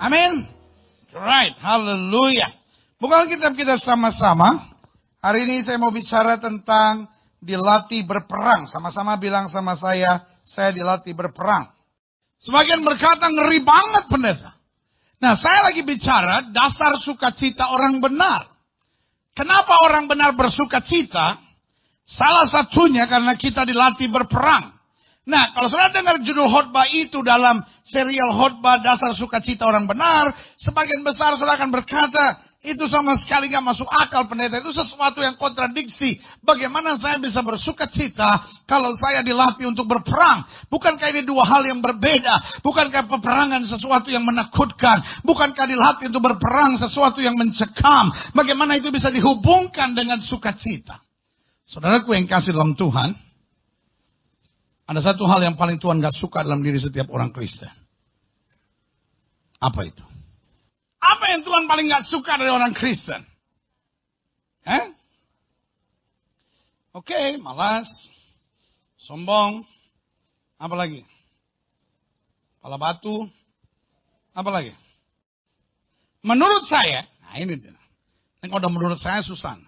Amin. Right, haleluya. Buka Alkitab kita sama-sama. Hari ini saya mau bicara tentang dilatih berperang. Sama-sama bilang sama saya dilatih berperang. Sebagian berkata ngeri banget pendeta. Nah, saya lagi bicara dasar sukacita orang benar. Kenapa orang benar bersukacita? Salah satunya karena kita dilatih berperang. Nah, kalau saudara dengar judul khotbah itu dalam serial khotbah dasar sukacita orang benar, sebagian besar saudara akan berkata, itu sama sekali gak masuk akal pendeta. Itu sesuatu yang kontradiksi. Bagaimana saya bisa bersukacita kalau saya dilatih untuk berperang? Bukankah ini dua hal yang berbeda? Bukankah peperangan sesuatu yang menakutkan? Bukankah dilatih untuk berperang sesuatu yang mencekam? Bagaimana itu bisa dihubungkan dengan sukacita? Saudaraku yang kasih dalam Tuhan, ada satu hal yang paling Tuhan gak suka dalam diri setiap orang Kristen. Apa itu? Apa yang Tuhan paling gak suka dari orang Kristen? Oke, malas, sombong, apa lagi? Kepala batu, apa lagi? Menurut saya, nah ini dia. Kalau udah menurut saya susah.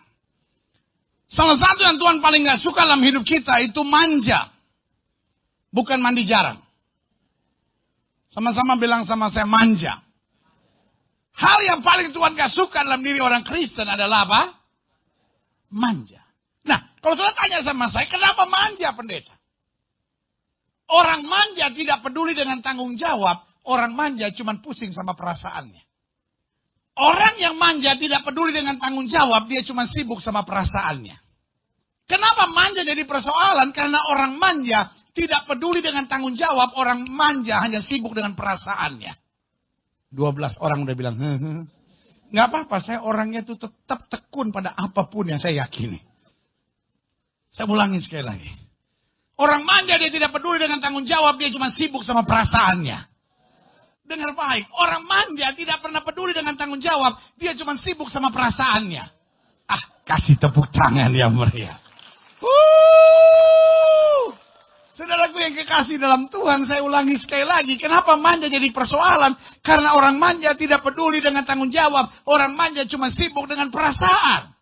Salah satu yang Tuhan paling gak suka dalam hidup kita itu manja. Bukan mandi jarang. Sama-sama bilang sama saya manja. Hal yang paling Tuhan gak suka dalam diri orang Kristen adalah apa? Manja. Nah, kalau saudara tanya sama saya, kenapa manja pendeta? Orang manja tidak peduli dengan tanggung jawab. Orang manja cuma pusing sama perasaannya. Orang yang manja tidak peduli dengan tanggung jawab, dia cuma sibuk sama perasaannya. Kenapa manja jadi persoalan? Karena orang manja tidak peduli dengan tanggung jawab, orang manja hanya sibuk dengan perasaannya. 12 orang udah bilang, nggak apa-apa, saya orangnya itu tetap tekun pada apapun yang saya yakini. Saya ulangi sekali lagi. Orang manja dia tidak peduli dengan tanggung jawab, dia cuma sibuk sama perasaannya. Dengar baik, orang manja tidak pernah peduli dengan tanggung jawab, dia cuma sibuk sama perasaannya. Ah, kasih tepuk tangan yang meriah. Saudaraku yang kekasih dalam Tuhan, saya ulangi sekali lagi. Kenapa manja jadi persoalan? Karena orang manja tidak peduli dengan tanggung jawab. Orang manja cuma sibuk dengan perasaan.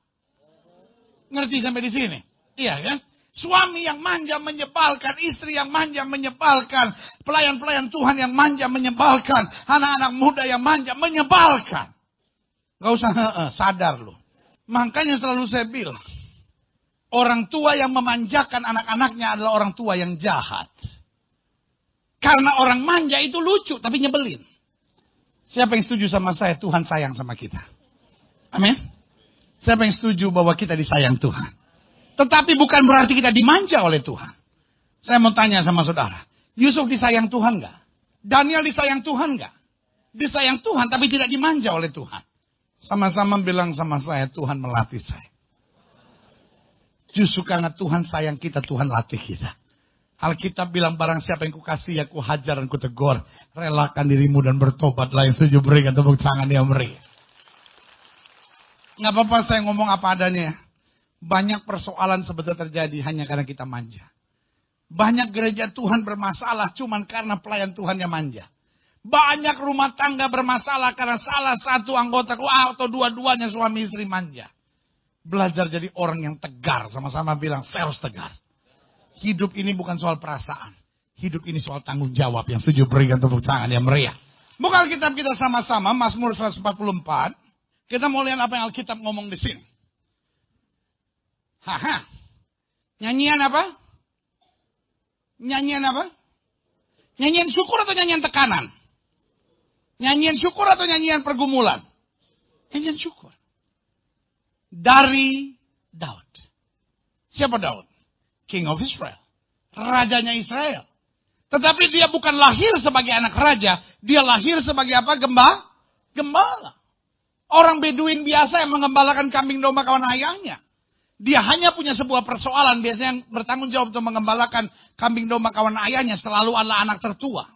Ngerti sampai di sini? Iya kan? Suami yang manja menyebalkan, istri yang manja menyebalkan, pelayan-pelayan Tuhan yang manja menyebalkan, anak-anak muda yang manja menyebalkan. Gak usah sadar loh. Makanya selalu saya bilang, orang tua yang memanjakan anak-anaknya adalah orang tua yang jahat. Karena orang manja itu lucu tapi nyebelin. Siapa yang setuju sama saya? Tuhan sayang sama kita. Amin. Siapa yang setuju bahwa kita disayang Tuhan? Tetapi bukan berarti kita dimanja oleh Tuhan. Saya mau tanya sama saudara. Yusuf disayang Tuhan enggak? Daniel disayang Tuhan enggak? Disayang Tuhan tapi tidak dimanja oleh Tuhan. Sama-sama bilang sama saya, Tuhan melatih saya. Justru karena Tuhan sayang kita, Tuhan latih kita. Alkitab bilang barang siapa yang kukasihi, aku hajar dan kutegur. Relakan dirimu dan bertobatlah. Yang setuju berikan tepuk tangan yang meriah. Nggak apa-apa saya ngomong apa adanya. Banyak persoalan sebetulnya terjadi hanya karena kita manja. Banyak gereja Tuhan bermasalah cuman karena pelayan Tuhan yang manja. Banyak rumah tangga bermasalah karena salah satu anggota atau dua-duanya suami istri manja. Belajar jadi orang yang tegar. Sama-sama bilang, saya harus tegar. Hidup ini bukan soal perasaan. Hidup ini soal tanggung jawab. Yang setuju berikan tepuk tangan yang meriah. Buka Alkitab kita sama-sama. Mazmur 144. Kita mau lihat apa yang Alkitab ngomong di sini. Nyanyian apa? Nyanyian apa? Nyanyian syukur atau nyanyian tekanan? Nyanyian syukur atau nyanyian pergumulan? Nyanyian syukur. Dari Daud. Siapa Daud? King of Israel. Rajanya Israel. Tetapi dia bukan lahir sebagai anak raja. Dia lahir sebagai apa? Gembala. Orang Beduin biasa yang mengembalakan kambing domba kawan ayahnya. Dia hanya punya sebuah persoalan. Biasanya yang bertanggung jawab untuk mengembalakan kambing domba kawan ayahnya selalu adalah anak tertua.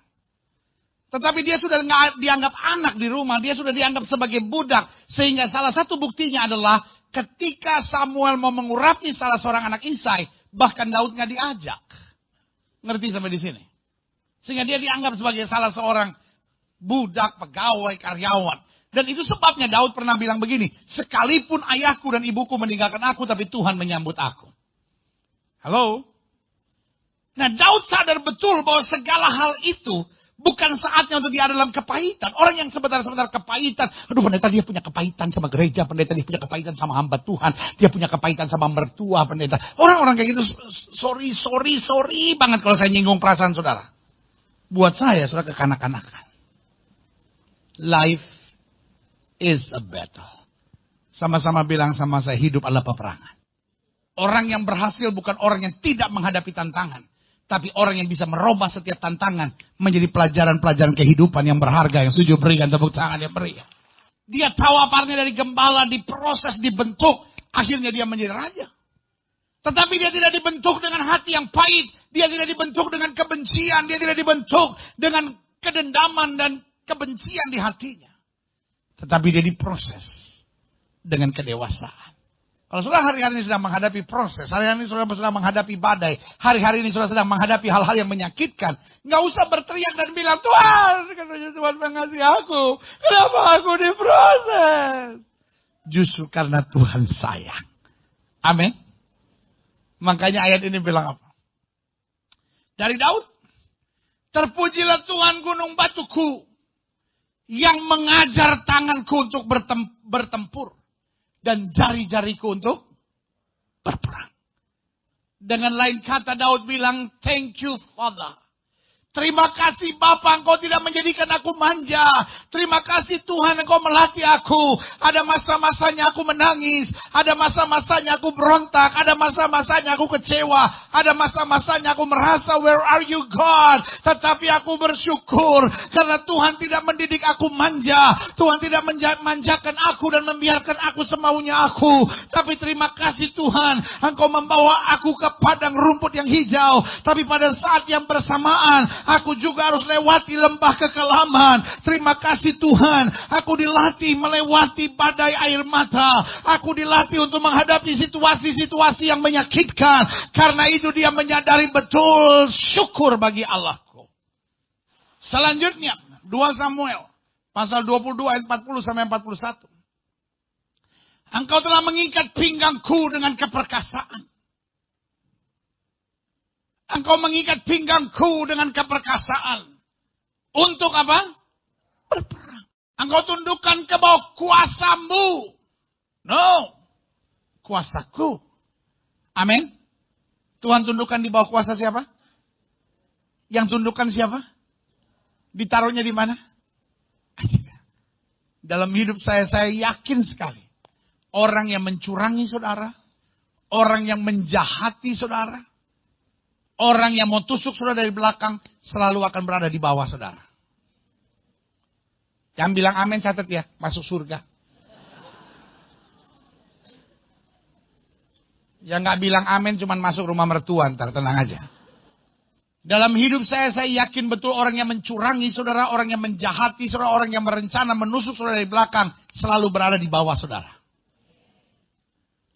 Tetapi dia sudah nggak dianggap anak di rumah. Dia sudah dianggap sebagai budak. Sehingga salah satu buktinya adalah ketika Samuel mau mengurapi salah seorang anak Isai, bahkan Daud nggak diajak. Ngerti sampai di sini? Sehingga dia dianggap sebagai salah seorang budak, pegawai, karyawan. Dan itu sebabnya Daud pernah bilang begini, sekalipun ayahku dan ibuku meninggalkan aku, tapi Tuhan menyambut aku. Halo? Nah, Daud sadar betul bahwa segala hal itu bukan saatnya untuk dia dalam kepahitan. Orang yang sebentar-sebentar kepahitan, aduh pendeta dia punya kepahitan sama gereja, pendeta dia punya kepahitan sama hamba Tuhan, dia punya kepahitan sama mertua pendeta. Orang-orang kayak gitu, sorry banget kalau saya nyinggung perasaan saudara. Buat saya, saudara kekanak-kanakan. Life is a battle. Sama-sama bilang sama saya, hidup adalah peperangan. Orang yang berhasil bukan orang yang tidak menghadapi tantangan. Tapi orang yang bisa merubah setiap tantangan menjadi pelajaran-pelajaran kehidupan yang berharga. Yang setuju berikan tepuk tangan yang meriah. Dia tahu aparnya dari gembala, diproses, dibentuk. Akhirnya dia menjadi raja. Tetapi dia tidak dibentuk dengan hati yang pahit. Dia tidak dibentuk dengan kebencian. Dia tidak dibentuk dengan kedendaman dan kebencian di hatinya. Tetapi dia diproses dengan kedewasaan. Kalau saudara hari-hari ini sedang menghadapi proses, hari-hari ini saudara sedang menghadapi badai, hari-hari ini saudara sedang menghadapi hal-hal yang menyakitkan, nggak usah berteriak dan bilang, Tuhan, katanya Tuhan mengasihi aku, kenapa aku diproses? Justru karena Tuhan sayang. Amin. Makanya ayat ini bilang apa? Dari Daud, terpujilah Tuhan gunung batuku, yang mengajar tanganku untuk bertempur. Dan jari-jariku untuk berperang. Dengan lain kata Daud bilang, thank you Father. Terima kasih Bapa, Engkau tidak menjadikan aku manja. Terima kasih Tuhan, Engkau melatih aku. Ada masa-masanya aku menangis. Ada masa-masanya aku berontak. Ada masa-masanya aku kecewa. Ada masa-masanya aku merasa, where are you God? Tetapi aku bersyukur. Karena Tuhan tidak mendidik aku manja. Tuhan tidak manjakan aku dan membiarkan aku semaunya aku. Tapi terima kasih Tuhan, Engkau membawa aku ke padang rumput yang hijau. Tapi pada saat yang bersamaan, aku juga harus lewati lembah kekelaman. Terima kasih Tuhan. Aku dilatih melewati badai air mata. Aku dilatih untuk menghadapi situasi-situasi yang menyakitkan. Karena itu dia menyadari betul syukur bagi Allahku. Selanjutnya 2 Samuel pasal 22 ayat 40 sampai 41. Engkau telah mengikat pinggangku dengan keperkasaan. Engkau mengikat pinggangku dengan keperkasaan. Untuk apa? Berperang. Engkau tundukkan ke bawah kuasamu. No. Kuasaku. Amin. Tuhan tundukkan di bawah kuasa siapa? Yang tundukkan siapa? Ditaruhnya di mana? Dalam hidup saya yakin sekali. Orang yang mencurangi saudara. Orang yang menjahati saudara. Orang yang mau tusuk saudara dari belakang selalu akan berada di bawah saudara. Yang bilang amin catat ya, masuk surga. Yang gak bilang amin cuman masuk rumah mertua, ntar tenang aja. Dalam hidup saya yakin betul orang yang mencurangi saudara, orang yang menjahati saudara, orang yang merencana menusuk saudara dari belakang selalu berada di bawah saudara.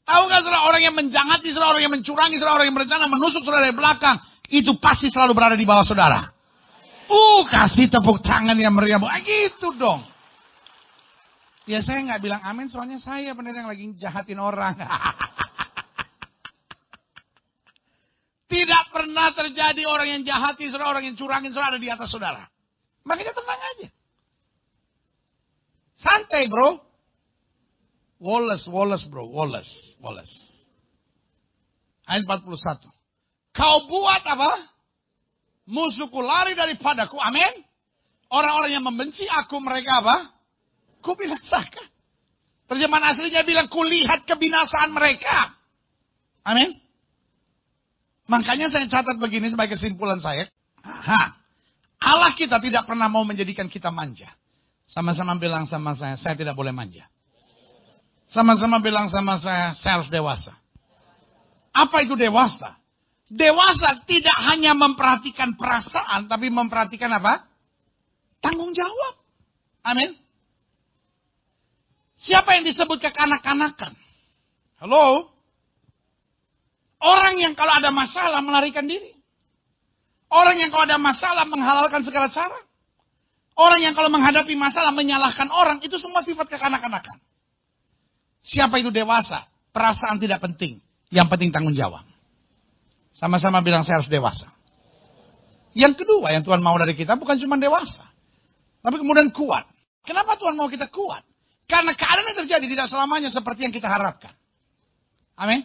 Tahu gak saudara, orang yang menjahati saudara, orang yang mencurangi saudara, orang yang berencana menusuk saudara dari belakang, itu pasti selalu berada di bawah saudara. Kasih tepuk tangan yang meriah. Gitu dong. Ya saya gak bilang amin, soalnya saya pendeta yang lagi jahatin orang. Tidak pernah terjadi orang yang jahati saudara, orang yang curangin saudara ada di atas saudara. Makanya tenang aja. Santai bro. Wallace bro, Wallace. Ayat 41. Kau buat apa? Musuhku lari daripadaku, amin. Orang-orang yang membenci aku, mereka apa? Ku binasakan. Terjemahan aslinya bilang, kulihat kebinasaan mereka. Amin. Makanya saya catat begini sebagai kesimpulan saya. Allah kita tidak pernah mau menjadikan kita manja. Sama-sama bilang sama saya tidak boleh manja. Sama-sama bilang sama saya harus dewasa. Apa itu dewasa? Dewasa tidak hanya memperhatikan perasaan, tapi memperhatikan apa? Tanggung jawab. Amin. Siapa yang disebut kekanak-kanakan? Halo? Orang yang kalau ada masalah melarikan diri. Orang yang kalau ada masalah menghalalkan segala cara. Orang yang kalau menghadapi masalah menyalahkan orang, itu semua sifat kekanak-kanakan. Siapa itu dewasa? Perasaan tidak penting. Yang penting tanggung jawab. Sama-sama bilang saya harus dewasa. Yang kedua yang Tuhan mau dari kita bukan cuma dewasa. Tapi kemudian kuat. Kenapa Tuhan mau kita kuat? Karena keadaan yang terjadi tidak selamanya seperti yang kita harapkan. Amin.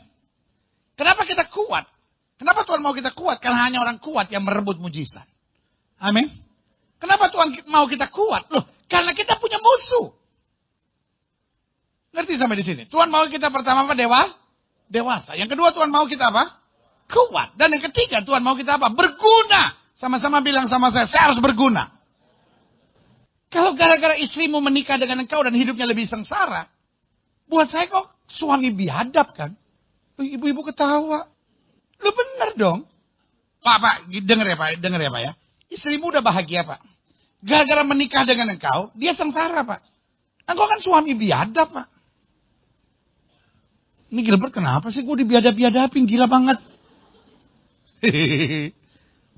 Kenapa kita kuat? Kenapa Tuhan mau kita kuat? Karena hanya orang kuat yang merebut mujizat. Amin. Kenapa Tuhan mau kita kuat? Loh, karena kita punya musuh. Ngerti sampai di sini? Tuhan mau kita pertama apa? Dewasa. Yang kedua Tuhan mau kita apa? Kuat. Dan yang ketiga Tuhan mau kita apa? Berguna. Sama-sama bilang sama saya harus berguna. Kalau gara-gara istrimu menikah dengan engkau dan hidupnya lebih sengsara, buat saya kok suami biadab kan? Ibu-ibu ketawa. Lu bener dong. Pak, denger ya Pak ya. Istrimu udah bahagia Pak. Gara-gara menikah dengan engkau, dia sengsara Pak. Engkau kan suami biadab Pak. Ini Gilbert kenapa sih gue dibiadab-biadapin, gila banget.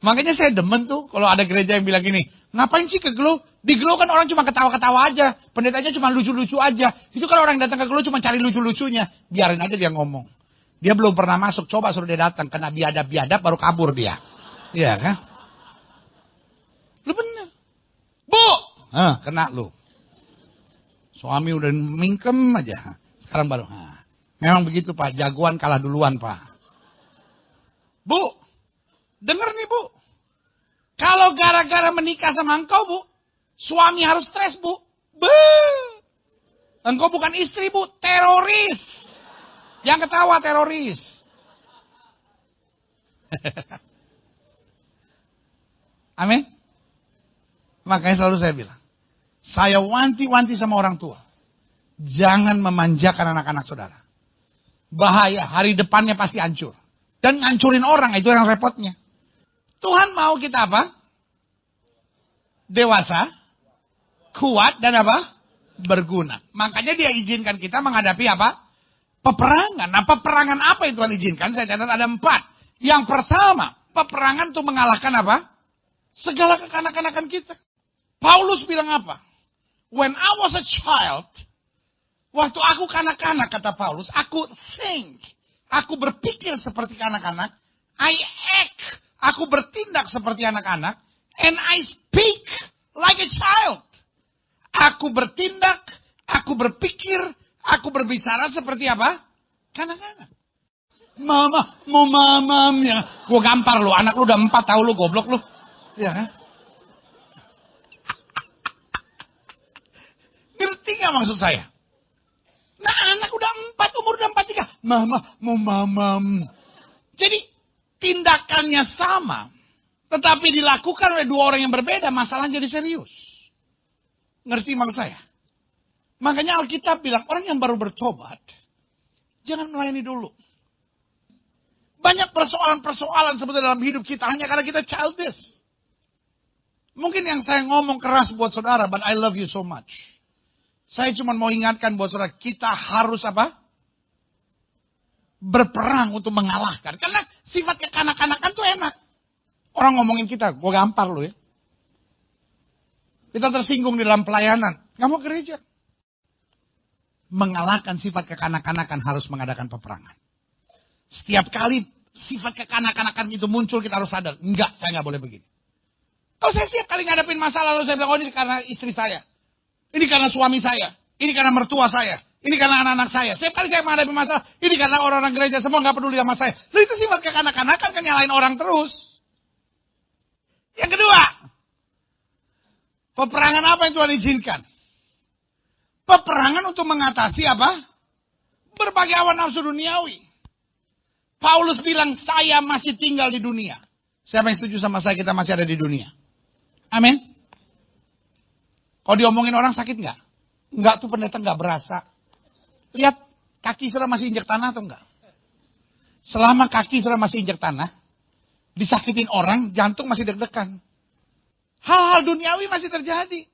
Makanya saya demen tuh kalau ada gereja yang bilang gini, ngapain sih ke Glow? Di Glow kan orang cuma ketawa-ketawa aja. Pendetanya cuma lucu-lucu aja. Itu kalau orang datang ke Glow cuma cari lucu-lucunya. Biarin aja dia ngomong. Dia belum pernah masuk, coba suruh dia datang. Kena biadab-biadab baru kabur dia. Iya kan? Lu bener. Bu! Kena lu. Suami udah mingkem aja. Sekarang baru. Memang begitu Pak, jagoan kalah duluan Pak. Bu, denger nih Bu. Kalau gara-gara menikah sama engkau Bu, suami harus stres Bu. Engkau bukan istri Bu, teroris. Yang ketawa teroris. Amin. Makanya selalu saya bilang, saya wanti-wanti sama orang tua. Jangan memanjakan anak-anak saudara. Bahaya, hari depannya pasti hancur. Dan ngancurin orang, itu yang repotnya. Tuhan mau kita apa? Dewasa, kuat, dan apa? Berguna. Makanya dia izinkan kita menghadapi apa? Peperangan. Nah, peperangan apa yang Tuhan izinkan? Saya catat ada 4. Yang pertama, peperangan untuk mengalahkan apa? Segala kekanak-kanakan kita. Paulus bilang apa? When I was a child, waktu aku kanak-kanak, kata Paulus, aku berpikir seperti kanak-kanak, I act, aku bertindak seperti anak-anak, and I speak like a child. Aku bertindak, aku berpikir, aku berbicara seperti apa? Kanak-kanak. Mama, mau mamamnya. Gue gampar lu, anak lu udah 4 tahu lu, goblok lu. Ya kan? Ngerti gak maksud saya? Nah anak udah 4, umur udah 4, 3. Mama, mau mamam. Jadi tindakannya sama. Tetapi dilakukan oleh 2 orang yang berbeda, masalah jadi serius. Ngerti maksud saya? Makanya Alkitab bilang, orang yang baru bertobat, jangan melayani dulu. Banyak persoalan-persoalan sebenarnya dalam hidup kita, hanya karena kita childish. Mungkin yang saya ngomong keras buat saudara, but I love you so much. Saya cuma mau ingatkan buat saudara, kita harus apa? Berperang untuk mengalahkan. Karena sifat kekanak-kanakan tuh enak. Orang ngomongin kita, gue gampar lu ya. Kita tersinggung di dalam pelayanan. Gak mau gereja. Mengalahkan sifat kekanak-kanakan harus mengadakan peperangan. Setiap kali sifat kekanak-kanakan itu muncul, kita harus sadar. Enggak, saya gak boleh begini. Kalau saya setiap kali ngadepin masalah, lalu saya bilang, oh ini karena istri saya. Ini karena suami saya. Ini karena mertua saya. Ini karena anak-anak saya. Setiap kali saya menghadapi masalah, ini karena orang-orang gereja semua gak peduli sama saya. Lalu itu sifat kekanak-kanakan kan nyalain orang terus. Yang kedua, peperangan apa yang Tuhan izinkan? Peperangan untuk mengatasi apa? Berbagai hawa nafsu duniawi. Paulus bilang, saya masih tinggal di dunia. Siapa yang setuju sama saya kita masih ada di dunia? Amin. Kalau diomongin orang sakit nggak? Nggak tuh pendeta nggak berasa. Lihat kaki saudara masih injek tanah atau enggak? Selama kaki saudara masih injek tanah, disakitin orang, jantung masih deg-degan. Hal-hal duniawi masih terjadi.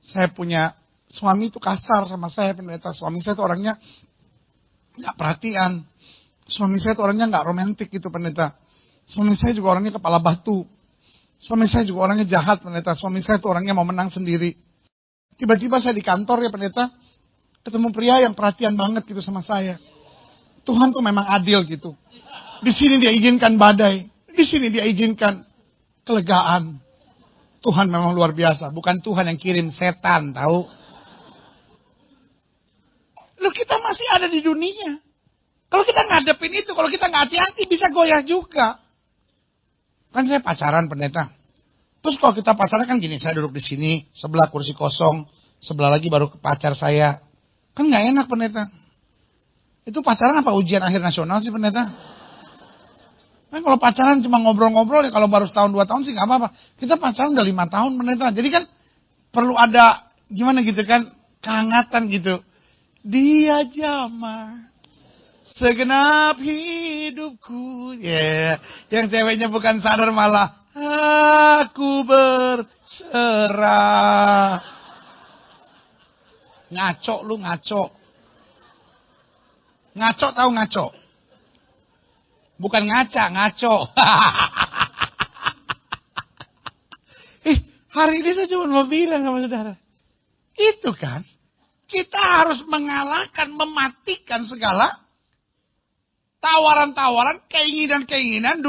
Saya punya suami itu kasar sama saya pendeta. Suami saya itu orangnya nggak perhatian. Suami saya itu orangnya nggak romantis gitu pendeta. Suami saya juga orangnya kepala batu. Suami saya juga orangnya jahat, pendeta. Suami saya itu orangnya mau menang sendiri. Tiba-tiba saya di kantor ya, pendeta. Ketemu pria yang perhatian banget gitu sama saya. Tuhan tuh memang adil gitu. Di sini dia izinkan badai. Di sini dia izinkan kelegaan. Tuhan memang luar biasa. Bukan Tuhan yang kirim setan, tahu? Loh, kita masih ada di dunia. Kalau kita ngadepin itu, kalau kita nggak hati-hati bisa goyah juga. Kan saya pacaran, pendeta. Terus kalau kita pacaran kan gini, saya duduk di sini, sebelah kursi kosong, sebelah lagi baru pacar saya. Kan nggak enak, pendeta. Itu pacaran apa ujian akhir nasional sih, pendeta? Kan kalau pacaran cuma ngobrol-ngobrol ya, kalau baru setahun 2 tahun sih nggak apa-apa. Kita pacaran udah 5 tahun, pendeta. Jadi kan perlu ada gimana gitu kan, kehangatan gitu. Dia jamah segenap hidupku. Ya, yang ceweknya bukan sadar malah aku berserah. Ngaco lu, ngaco. Ngaco tahu ngaco? Bukan ngaca, ngaco. Hari ini saya cuma mau bilang sama saudara. Itu kan, kita harus mengalahkan, mematikan segala tawaran-tawaran, keinginan-keinginan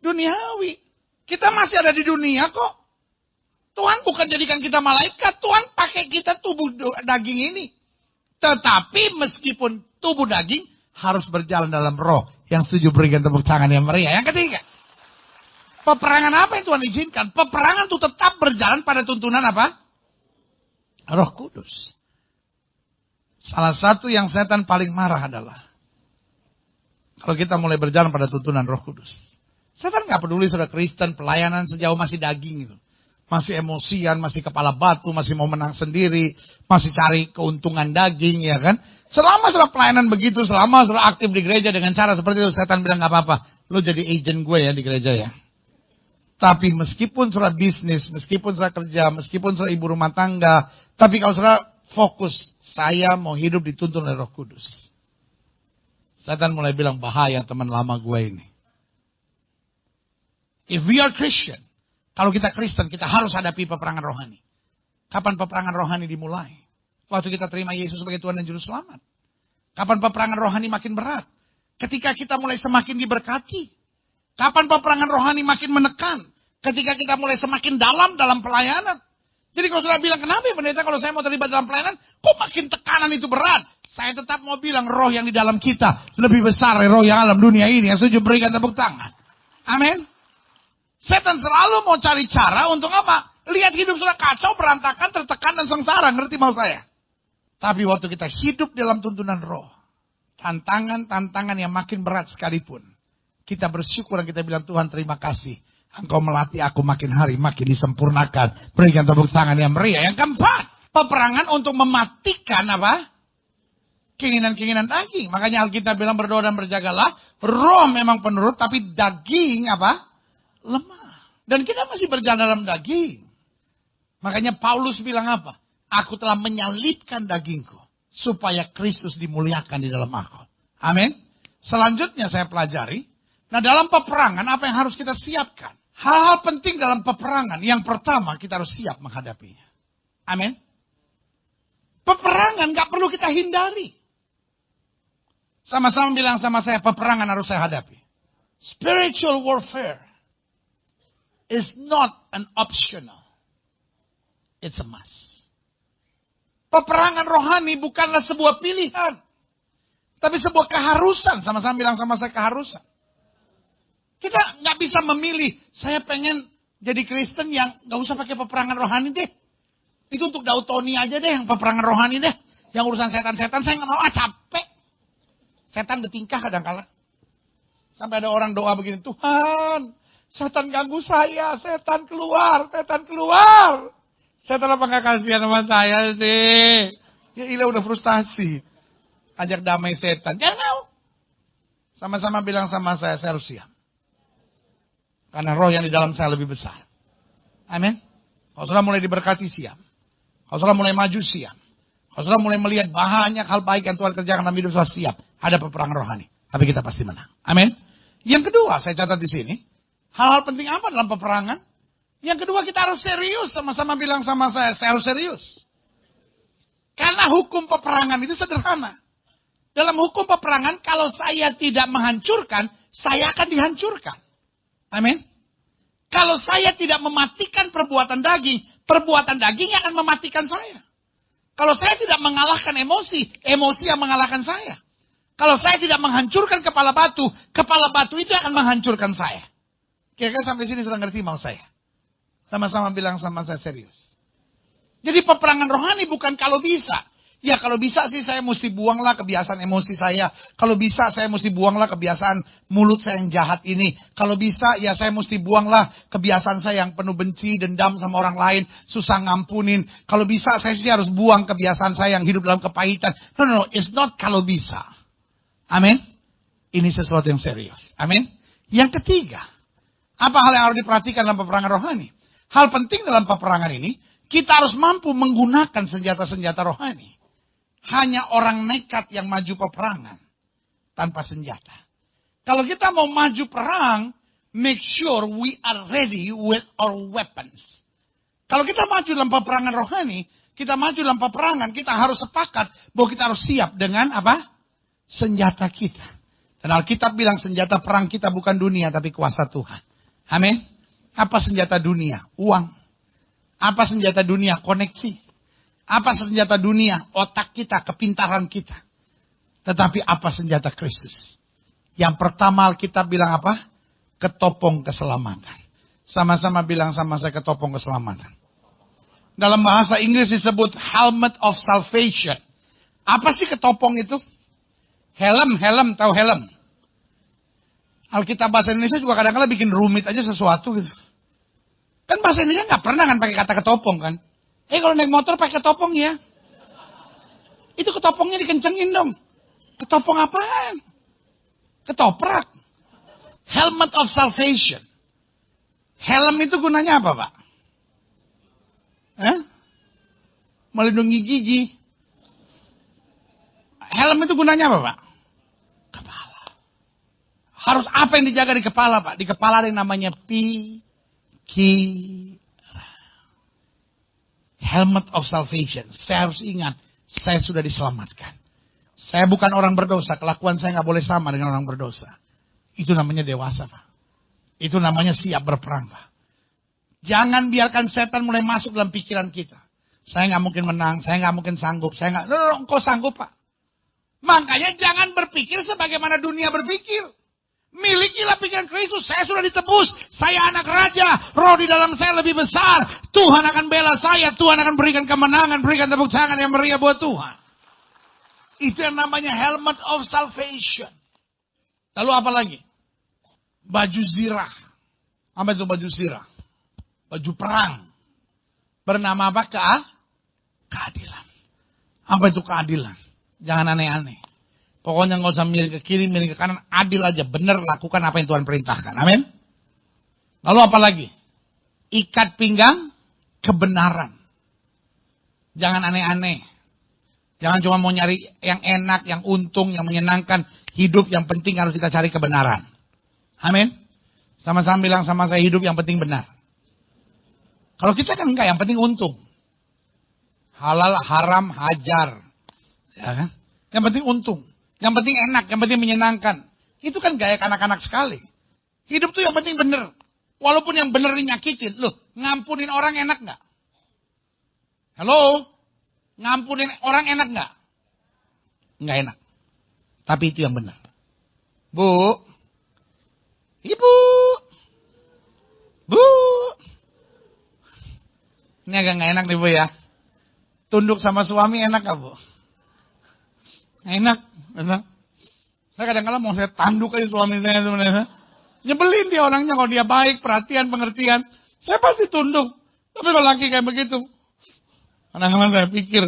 duniawi. Kita masih ada di dunia kok. Tuhan bukan jadikan kita malaikat, Tuhan pakai kita tubuh daging ini. Tetapi meskipun tubuh daging harus berjalan dalam roh. Yang setuju berikan tepuk tangan yang meriah. Yang ketiga, peperangan apa yang Tuhan izinkan? Peperangan itu tetap berjalan pada tuntunan apa? Roh Kudus. Salah satu yang setan paling marah adalah kalau kita mulai berjalan pada tuntunan Roh Kudus. Setan gak peduli sudah Kristen, pelayanan sejauh masih daging gitu. Masih emosian, masih kepala batu, masih mau menang sendiri, masih cari keuntungan daging, ya kan? Selama sudah pelayanan begitu, selama sudah aktif di gereja dengan cara seperti itu, setan bilang gak apa-apa. Lo jadi agent gue ya di gereja ya. Tapi meskipun sudah bisnis, meskipun sudah kerja, meskipun sudah ibu rumah tangga, tapi kalau sudah fokus, saya mau hidup dituntun oleh Roh Kudus. Setan mulai bilang bahaya teman lama gue ini. If we are Christian, kalau kita Kristen, kita harus hadapi peperangan rohani. Kapan peperangan rohani dimulai? Waktu kita terima Yesus sebagai Tuhan dan Juru Selamat. Kapan peperangan rohani makin berat? Ketika kita mulai semakin diberkati. Kapan peperangan rohani makin menekan? Ketika kita mulai semakin dalam pelayanan. Jadi kalau sudah bilang, kenapa ya pendeta kalau saya mau terlibat dalam pelayanan, kok makin tekanan itu berat? Saya tetap mau bilang roh yang di dalam kita lebih besar dari roh yang alam dunia ini. Yang setuju berikan tepuk tangan. Amin. Setan selalu mau cari cara untuk apa? Lihat hidup sudah kacau, berantakan, tertekan, dan sengsara. Ngerti mau saya? Tapi waktu kita hidup dalam tuntunan roh, tantangan-tantangan yang makin berat sekalipun, kita bersyukur dan kita bilang, Tuhan terima kasih. Engkau melatih aku makin hari, makin disempurnakan. Berikan tepuk tangan yang meriah. Yang keempat, peperangan untuk mematikan apa? Keinginan-keinginan daging. Makanya Alkitab bilang berdoa dan berjagalah. Roh memang penurut, tapi daging apa? Lemah. Dan kita masih berjalan dalam daging. Makanya Paulus bilang apa? Aku telah menyalibkan dagingku. Supaya Kristus dimuliakan di dalam aku. Amin. Selanjutnya saya pelajari. Nah dalam peperangan apa yang harus kita siapkan? Hal-hal penting dalam peperangan. Yang pertama kita harus siap menghadapinya. Amin. Peperangan gak perlu kita hindari. Sama-sama bilang sama saya, peperangan harus saya hadapi. Spiritual warfare is not an optional. It's a must. Peperangan rohani bukanlah sebuah pilihan. Tapi sebuah keharusan. Sama-sama bilang sama saya keharusan. Kita nggak bisa memilih. Saya pengen jadi Kristen yang nggak usah pakai peperangan rohani deh. Itu untuk Dautoni aja deh yang peperangan rohani deh. Yang urusan setan-setan saya nggak mau, capek. Setan bertingkah kadang-kala. Sampai ada orang doa begini, Tuhan, setan ganggu saya, setan keluar, setan keluar. Setan apa nggak kasihan sama saya sih? Ya ilah udah frustasi. Ajak damai setan, jangan mau. Sama-sama bilang sama saya harus siap. Karena roh yang di dalam saya lebih besar. Amin. Kalau sudah mulai diberkati siap. Kalau sudah mulai maju siap. Kalau sudah mulai melihat banyak hal baik yang Tuhan kerjakan dalam hidup sudah siap. Ada peperangan rohani. Tapi kita pasti menang. Amin. Yang kedua saya catat di sini. Hal-hal penting apa dalam peperangan? Yang kedua kita harus serius. Sama-sama bilang sama saya harus serius. Karena hukum peperangan itu sederhana. Dalam hukum peperangan, kalau saya tidak menghancurkan, saya akan dihancurkan. Amin. Kalau saya tidak mematikan perbuatan daging yang akan mematikan saya. Kalau saya tidak mengalahkan emosi yang mengalahkan saya. Kalau saya tidak menghancurkan kepala batu itu akan menghancurkan saya. Kira-kira sampai sini sudah ngerti mau saya? Sama-sama bilang sama saya serius. Jadi peperangan rohani bukan kalau bisa. Ya kalau bisa sih saya mesti buanglah kebiasaan emosi saya. Kalau bisa saya mesti buanglah kebiasaan mulut saya yang jahat ini. Kalau bisa ya saya mesti buanglah kebiasaan saya yang penuh benci, dendam sama orang lain, susah ngampunin. Kalau bisa saya sih harus buang kebiasaan saya yang hidup dalam kepahitan. No, it's not kalau bisa. Amin. Ini sesuatu yang serius. Amin. Yang ketiga, apa hal yang harus diperhatikan dalam peperangan rohani? Hal penting dalam peperangan ini, kita harus mampu menggunakan senjata-senjata rohani. Hanya orang nekat yang maju peperangan tanpa senjata. Kalau kita mau maju perang, make sure we are ready with our weapons. Kalau kita maju dalam peperangan rohani, kita maju dalam peperangan, kita harus sepakat bahwa kita harus siap dengan apa? Senjata kita. Dan Alkitab bilang senjata perang kita bukan dunia tapi kuasa Tuhan. Amin. Apa senjata dunia? Uang. Apa senjata dunia? Koneksi. Apa senjata dunia? Otak kita, kepintaran kita. Tetapi apa senjata Kristus? Yang pertama Alkitab bilang apa? Ketopong keselamatan. Sama-sama bilang sama saya ketopong keselamatan. Dalam bahasa Inggris disebut helmet of salvation. Apa sih ketopong itu? Helm, tahu helm? Alkitab bahasa Indonesia juga kadang-kadang bikin rumit aja sesuatu gitu. Kan bahasa Indonesia nggak pernah kan pakai kata ketopong kan? Kalau naik motor pakai ketopong ya. Itu ketopongnya dikencengin dong. Ketopong apaan? Ketoprak. Helmet of salvation. Helm itu gunanya apa, Pak? Melindungi gigi. Helm itu gunanya apa, Pak? Kepala. Harus apa yang dijaga di kepala, Pak? Di kepala ada yang namanya pikiran. Helmet of salvation. Saya harus ingat, saya sudah diselamatkan. Saya bukan orang berdosa. Kelakuan saya nggak boleh sama dengan orang berdosa. Itu namanya dewasa, Pak. Itu namanya siap berperang, Pak. Jangan biarkan setan mulai masuk dalam pikiran kita. Saya nggak mungkin menang, saya nggak mungkin sanggup, saya nggak. No, engkau sanggup, Pak. Makanya jangan berpikir sebagaimana dunia berpikir. Milikilah pikiran Kristus. Saya sudah ditebus. Saya anak raja. Roh di dalam saya lebih besar. Tuhan akan bela saya. Tuhan akan berikan kemenangan. Berikan tepuk tangan yang meriah buat Tuhan. Itu yang namanya helmet of salvation. Lalu apa lagi? Baju zirah. Apa itu baju zirah? Baju perang. Bernama apa? Keadilan. Apa itu keadilan? Jangan aneh-aneh. Pokoknya nggak usah miring ke kiri, miring ke kanan. Adil aja, benar lakukan apa yang Tuhan perintahkan. Amin. Lalu apa lagi? Ikat pinggang kebenaran. Jangan aneh-aneh. Jangan cuma mau nyari yang enak, yang untung, yang menyenangkan. Hidup yang penting harus kita cari kebenaran. Amin. Sama-sama bilang sama saya, hidup yang penting benar. Kalau kita kan enggak, yang penting untung. Halal, haram, hajar. Ya kan? Yang penting untung. Yang penting enak, yang penting menyenangkan. Itu kan gaya anak-anak sekali. Hidup tuh yang penting bener. Walaupun yang bener ini nyakitin. Loh, ngampunin orang enak gak? Halo? Ngampunin orang enak gak? Nggak enak. Tapi itu yang benar. Bu. Ibu. Bu. Ini agak gak enak nih Bu ya. Tunduk sama suami enak gak Bu? Enak. Enak. Saya kadang-kadang mau saya tanduk aja suami saya sebenarnya. Nyebelin dia orangnya kalau dia baik, perhatian, pengertian. Saya pasti tunduk. Tapi kalau laki kayak begitu. Kadang-kadang saya pikir.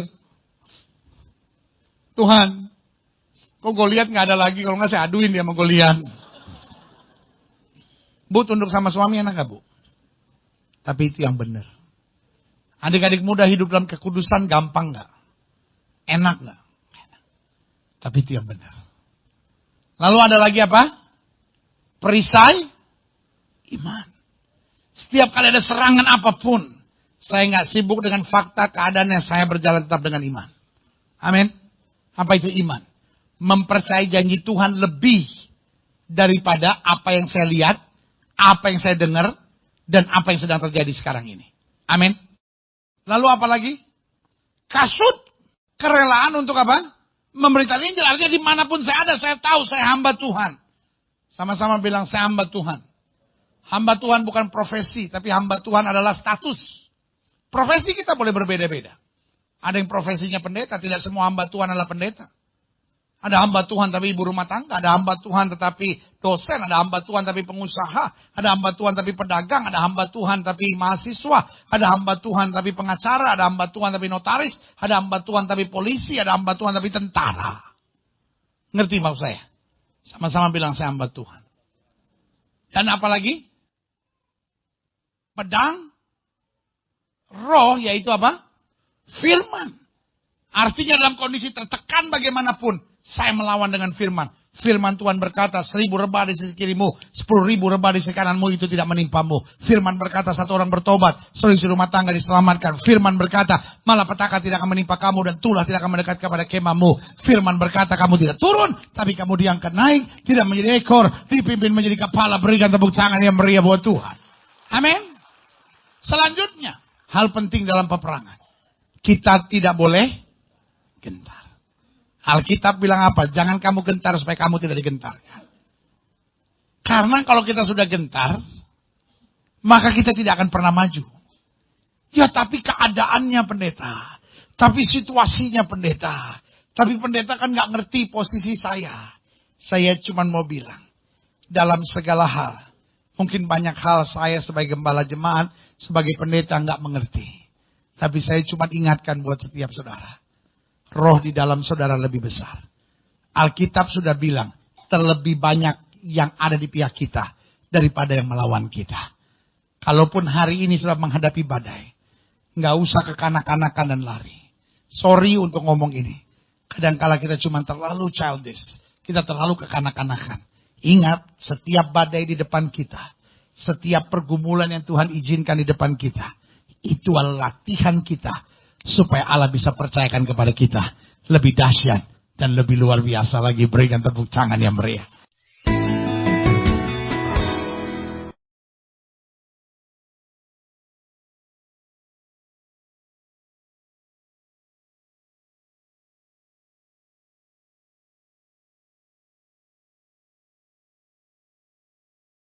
Tuhan. Kok Goliat gak ada lagi. Kalau gak saya aduin dia sama Goliat. Bu tunduk sama suami enak gak Bu? Tapi itu yang benar. Adik-adik muda hidup dalam kekudusan gampang gak? Enak gak? Tapi itu yang benar. Lalu ada lagi apa? Perisai iman. Setiap kali ada serangan apapun, saya nggak sibuk dengan fakta keadaannya, saya berjalan tetap dengan iman. Amin. Apa itu iman? Mempercayai janji Tuhan lebih daripada apa yang saya lihat, apa yang saya dengar, dan apa yang sedang terjadi sekarang ini. Amin. Lalu apa lagi? Kasut. Kerelaan untuk apa? Memberitakan Injil. Artinya dimanapun saya ada, saya tahu saya hamba Tuhan. Sama-sama bilang saya hamba Tuhan. Hamba Tuhan bukan profesi, tapi hamba Tuhan adalah status. Profesi kita boleh berbeda-beda. Ada yang profesinya pendeta, tidak semua hamba Tuhan adalah pendeta. Ada hamba Tuhan tapi ibu rumah tangga, ada hamba Tuhan tetapi dosen, ada hamba Tuhan tapi pengusaha, ada hamba Tuhan tapi pedagang, ada hamba Tuhan tapi mahasiswa, ada hamba Tuhan tapi pengacara, ada hamba Tuhan tapi notaris, ada hamba Tuhan tapi polisi, ada hamba Tuhan tapi tentara. Ngerti maksud saya? Sama-sama bilang saya hamba Tuhan. Dan apalagi? Pedang roh, yaitu apa? Firman. Artinya dalam kondisi tertekan bagaimanapun, saya melawan dengan firman. Firman Tuhan berkata, 1000 rebah di sisi kirimu, 10.000 rebah di sisi kananmu, itu tidak menimpamu. Firman berkata, 1 orang bertobat, seluruh rumah tangga diselamatkan. Firman berkata, malapetaka tidak akan menimpa kamu dan tulah tidak akan mendekat kepada kemahmu. Firman berkata, kamu tidak turun, tapi kamu diangkat naik, tidak menjadi ekor, dipimpin menjadi kepala. Berikan tepuk tangan yang meriah buat Tuhan. Amin. Selanjutnya, hal penting dalam peperangan. Kita tidak boleh gentar. Alkitab bilang apa? Jangan kamu gentar supaya kamu tidak digentarkan. Karena kalau kita sudah gentar, maka kita tidak akan pernah maju. Ya tapi keadaannya pendeta. Tapi situasinya pendeta. Tapi pendeta kan gak ngerti posisi saya. Saya cuma mau bilang. Dalam segala hal. Mungkin banyak hal saya sebagai gembala jemaat, sebagai pendeta gak mengerti. Tapi saya cuma ingatkan buat setiap saudara. Roh di dalam saudara lebih besar. Alkitab sudah bilang, terlebih banyak yang ada di pihak kita daripada yang melawan kita. Kalaupun hari ini sudah menghadapi badai, nggak usah kekanak-kanakan dan lari. Sorry untuk ngomong ini. Kadang-kala kita cuma terlalu childish, kita terlalu kekanak-kanakan. Ingat, setiap badai di depan kita, setiap pergumulan yang Tuhan izinkan di depan kita, itu adalah latihan kita supaya Allah bisa percayakan kepada kita lebih dahsyat dan lebih luar biasa lagi. Berikan tepuk tangan yang meriah.